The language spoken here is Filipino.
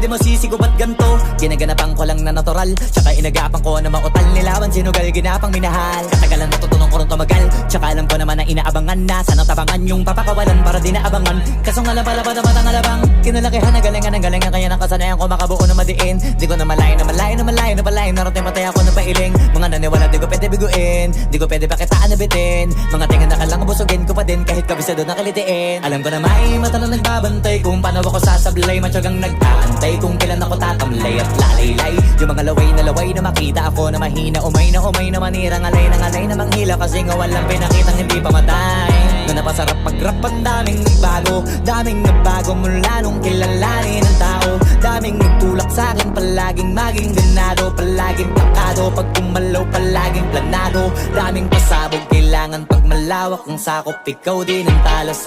di masisigo ba't ganto? Ginaganapan ko lang na natural, tsaka inagapan ko na mautal nilawan sinugal, ginapang minahal. Katagalan natutunan ko rin tumagal, tsaka alam ko naman na inaabangan na sana tabangan yung papakawalan para di naabangan. Kaso nga lang pala ba naman ang alabang kinalakihan na galingan ng galingan, kaya nakasanayan ko makabuo na madiin. Di ko na malayo na malayo na malayo na malayo, narating matay ako na pailing. Mga naniwala di ko pwede biguin, di ko pwede pakitaan na bitin. Mga tingan na kalang busugin ko pa din kahit kabisado na kalitiin. Alam ko na may mata na nagbabantay kung paano ako sasablay, matyagang nag-aantay kung kailan ako tatamlay at lalaylay. Yung mga laway na makita ako na mahina, umay na manira, ngalay na manghila, kasi nga walang pinakitang hindi pamatay. Na napasarap mag-rap, ang daming nagbago mula nung kilalanin ang tao. Daming nagtulak sa'kin, palaging maging ganado, palaging takado, pag kumalaw palaging planado. Daming pasabog, kailangan pag malawak ang sakop, ikaw din ang talas.